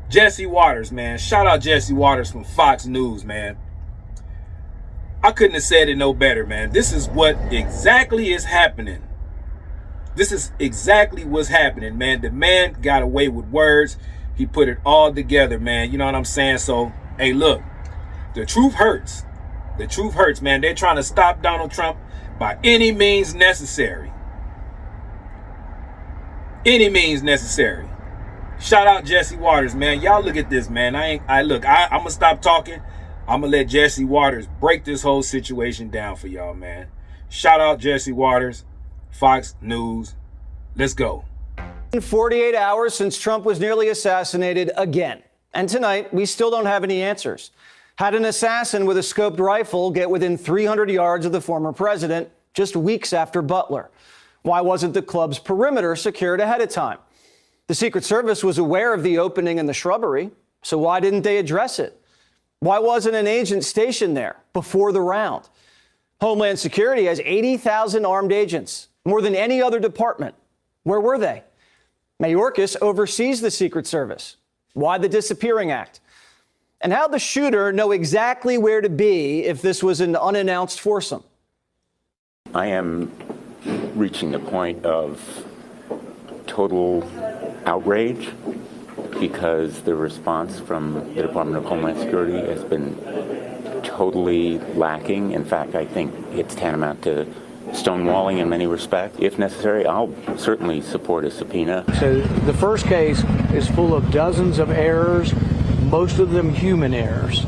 Jesse Waters, man. Shout out Jesse Waters from Fox News, man. I couldn't have said it no better, man. This is what exactly is happening. This is exactly what's happening, man. The man got away with words. He put it all together, man. You know what I'm saying? So, hey, look, the truth hurts. The truth hurts, man. They're trying to stop Donald Trump by any means necessary. Any means necessary. Shout out Jesse Waters, man. Y'all look at this, man. I'm gonna stop talking. I'm gonna let Jesse Waters break this whole situation down for y'all, man. Shout out Jesse Waters, Fox News. Let's go. 48 hours since Trump was nearly assassinated again. And tonight, we still don't have any answers. How did an assassin with a scoped rifle get within 300 yards of the former president just weeks after Butler? Why wasn't the club's perimeter secured ahead of time? The Secret Service was aware of the opening in the shrubbery, so why didn't they address it? Why wasn't an agent stationed there before the round? Homeland Security has 80,000 armed agents, more than any other department. Where were they? Mayorkas oversees the Secret Service. Why the Disappearing Act? And how'd the shooter know exactly where to be if this was an unannounced foursome? I am reaching the point of total outrage because the response from the Department of Homeland Security has been totally lacking. In fact, I think it's tantamount to stonewalling in many respects. If necessary, I'll certainly support a subpoena. So the first case is full of dozens of errors, most of them human errors,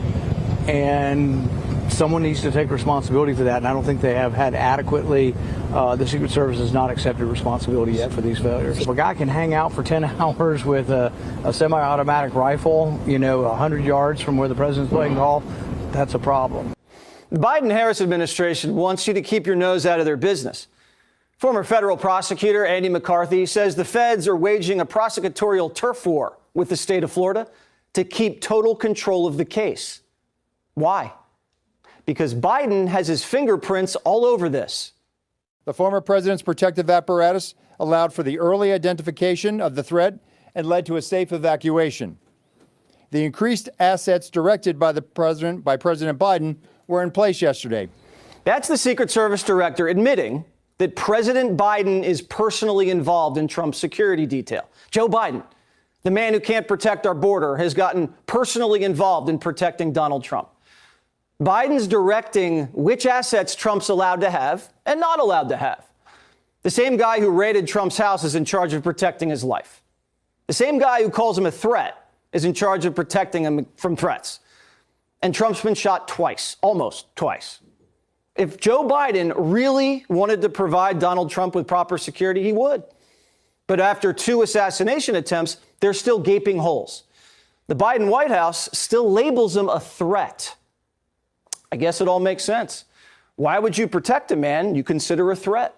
and someone needs to take responsibility for that, and I don't think they have had adequately. The Secret Service has not accepted responsibility yet for these failures. If a guy can hang out for 10 hours with a semi-automatic rifle, 100 yards from where the president's playing golf, that's a problem. The Biden-Harris administration wants you to keep your nose out of their business. Former federal prosecutor Andy McCarthy says the feds are waging a prosecutorial turf war with the state of Florida to keep total control of the case. Why? Because Biden has his fingerprints all over this. The former president's protective apparatus allowed for the early identification of the threat and led to a safe evacuation. The increased assets directed by President Biden were in place yesterday. That's the Secret Service director admitting that President Biden is personally involved in Trump's security detail. Joe Biden, the man who can't protect our border, has gotten personally involved in protecting Donald Trump. Biden's directing which assets Trump's allowed to have and not allowed to have. The same guy who raided Trump's house is in charge of protecting his life. The same guy who calls him a threat is in charge of protecting him from threats. And Trump's been shot twice, almost twice. If Joe Biden really wanted to provide Donald Trump with proper security, he would. But after 2 assassination attempts, there's still gaping holes. The Biden White House still labels him a threat. I guess it all makes sense. Why would you protect a man you consider a threat?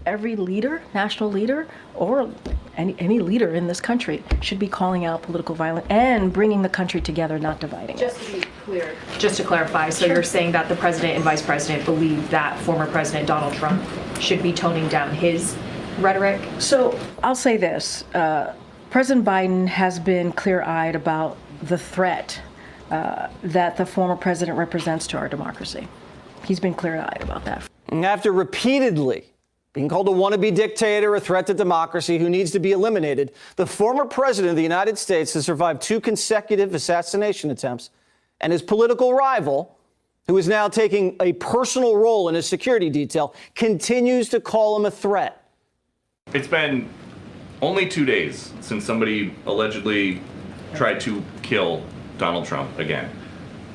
Every leader, national leader, or any leader in this country should be calling out political violence and bringing the country together, not dividing it. Just to be clear, just to clarify, so you're saying that the president and vice president believe that former President Donald Trump should be toning down his rhetoric? So I'll say this. President Biden has been clear-eyed about the threat that the former president represents to our democracy. He's been clear-eyed about that. And after repeatedly being called a wannabe dictator, a threat to democracy who needs to be eliminated, the former president of the United States has survived 2 consecutive assassination attempts, and his political rival, who is now taking a personal role in his security detail, continues to call him a threat. It's been only 2 days since somebody allegedly tried to kill Donald Trump again.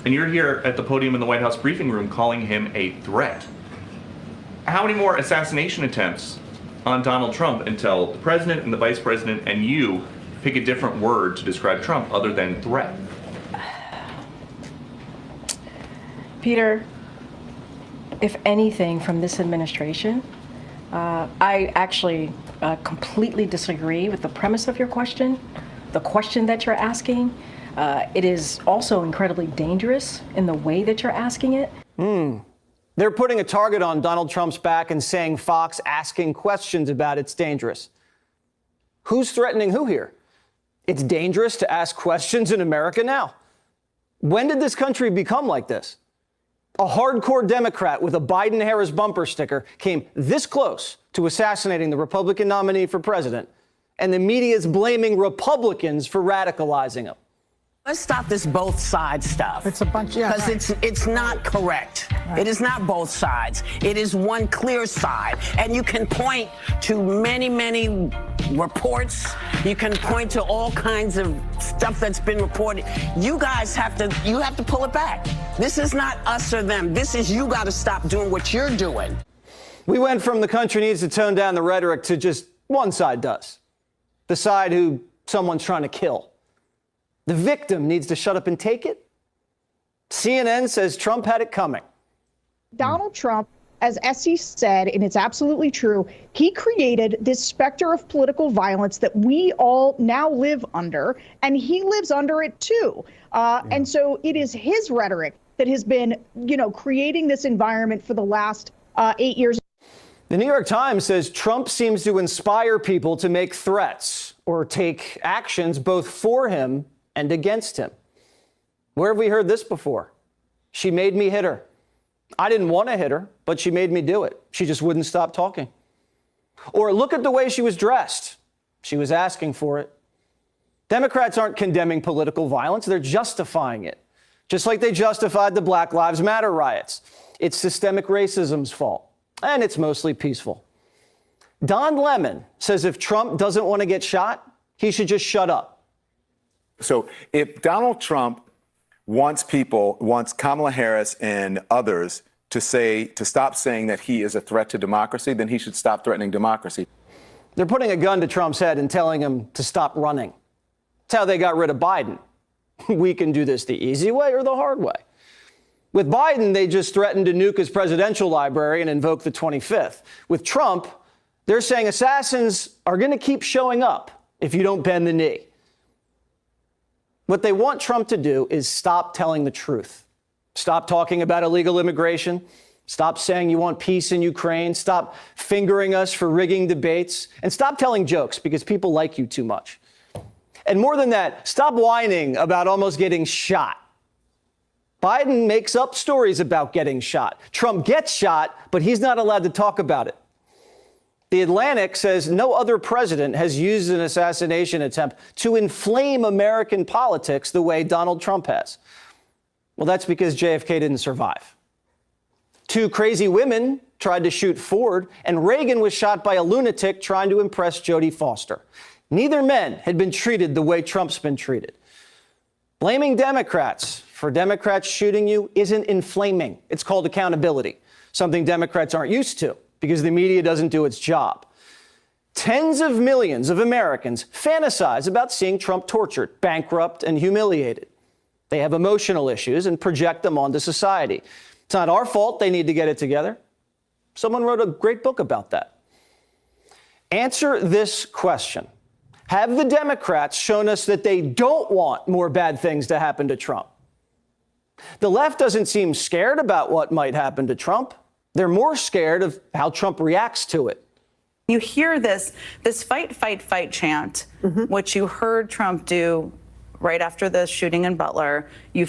And you're here at the podium in the White House briefing room calling him a threat. How many more assassination attempts on Donald Trump until the president and the vice president and you pick a different word to describe Trump other than threat? Peter, if anything from this administration, I actually completely disagree with the premise of your question, the question that you're asking. It is also incredibly dangerous in the way that you're asking it. They're putting a target on Donald Trump's back and saying Fox asking questions about it's dangerous. Who's threatening who here? It's dangerous to ask questions in America now. When did this country become like this? A hardcore Democrat with a Biden-Harris bumper sticker came this close to assassinating the Republican nominee for president, and the media is blaming Republicans for radicalizing him. Let's stop this both sides stuff. It's a bunch, yeah. Because it's not correct. Right. It is not both sides. It is one clear side. And you can point to many, many reports. You can point to all kinds of stuff that's been reported. You guys have to pull it back. This is not us or them. This is you got to stop doing what you're doing. We went from the country needs to tone down the rhetoric to just one side does. The side who someone's trying to kill. The victim needs to shut up and take it. CNN says Trump had it coming. Donald Trump, as Essie said, and it's absolutely true, he created this specter of political violence that we all now live under, and he lives under it too. And so it is his rhetoric that has been, creating this environment for the last 8 years. The New York Times says Trump seems to inspire people to make threats or take actions both for him and against him. Where have we heard this before? She made me hit her. I didn't want to hit her, but she made me do it. She just wouldn't stop talking. Or look at the way she was dressed. She was asking for it. Democrats aren't condemning political violence. They're justifying it. Just like they justified the Black Lives Matter riots. It's systemic racism's fault. And it's mostly peaceful. Don Lemon says if Trump doesn't want to get shot, he should just shut up. So if Donald Trump wants Kamala Harris and others to stop saying that he is a threat to democracy, then he should stop threatening democracy. They're putting a gun to Trump's head and telling him to stop running. That's how they got rid of Biden. We can do this the easy way or the hard way. With Biden, they just threatened to nuke his presidential library and invoke the 25th. With Trump, they're saying assassins are going to keep showing up if you don't bend the knee. What they want Trump to do is stop telling the truth. Stop talking about illegal immigration. Stop saying you want peace in Ukraine. Stop fingering us for rigging debates. And stop telling jokes because people like you too much. And more than that, stop whining about almost getting shot. Biden makes up stories about getting shot. Trump gets shot, but he's not allowed to talk about it. The Atlantic says no other president has used an assassination attempt to inflame American politics the way Donald Trump has. Well, that's because JFK didn't survive. Two crazy women tried to shoot Ford, and Reagan was shot by a lunatic trying to impress Jodie Foster. Neither men had been treated the way Trump's been treated. Blaming Democrats for Democrats shooting you isn't inflaming. It's called accountability, something Democrats aren't used to because the media doesn't do its job. Tens of millions of Americans fantasize about seeing Trump tortured, bankrupt, and humiliated. They have emotional issues and project them onto society. It's not our fault they need to get it together. Someone wrote a great book about that. Answer this question. Have the Democrats shown us that they don't want more bad things to happen to Trump? The left doesn't seem scared about what might happen to Trump. They're more scared of how Trump reacts to it. You hear this fight, fight, fight chant, which you heard Trump do right after the shooting in Butler. We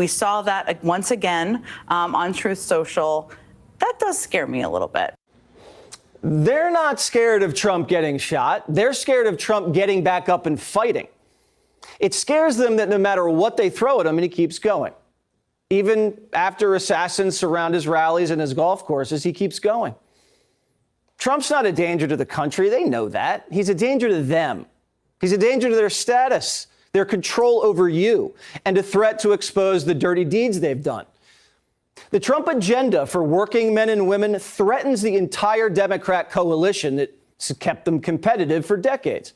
saw that once again on Truth Social. That does scare me a little bit. They're not scared of Trump getting shot. They're scared of Trump getting back up and fighting. It scares them that no matter what they throw at him, and he keeps going. Even after assassins surround his rallies and his golf courses, he keeps going. Trump's not a danger to the country. They know that. He's a danger to them. He's a danger to their status, their control over you, and a threat to expose the dirty deeds they've done. The Trump agenda for working men and women threatens the entire Democrat coalition that's kept them competitive for decades.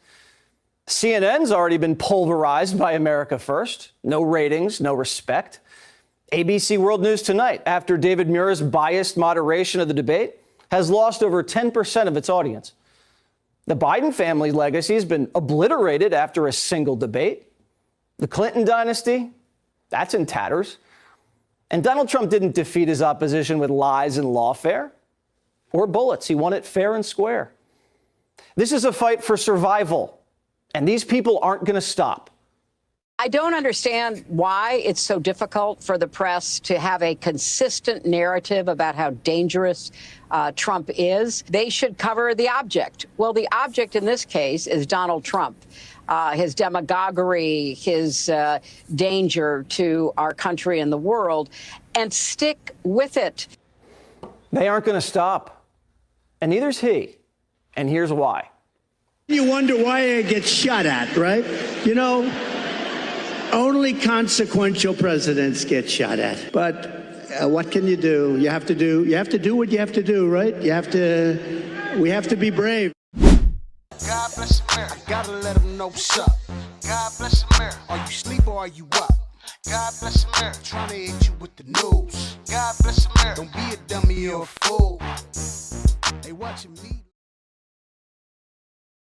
CNN's already been pulverized by America First. No ratings, no respect. ABC World News Tonight, after David Muir's biased moderation of the debate, has lost over 10% of its audience. The Biden family legacy has been obliterated after a single debate. The Clinton dynasty, that's in tatters. And Donald Trump didn't defeat his opposition with lies and lawfare or bullets. He won it fair and square. This is a fight for survival. And these people aren't going to stop. I don't understand why it's so difficult for the press to have a consistent narrative about how dangerous Trump is. They should cover the object. Well, the object in this case is Donald Trump, his demagoguery, his danger to our country and the world, and stick with it. They aren't going to stop. And neither's he. And here's why. You wonder why it gets shot at, right? You know, only consequential presidents get shot at. But what can you do? You have to do what you have to do, right? We have to be brave. God bless America. I gotta let them know what's up. God bless America. Are you asleep or are you up? God bless America. Trying to hit you with the news. God bless America. Don't be a dummy or a fool. They watching me.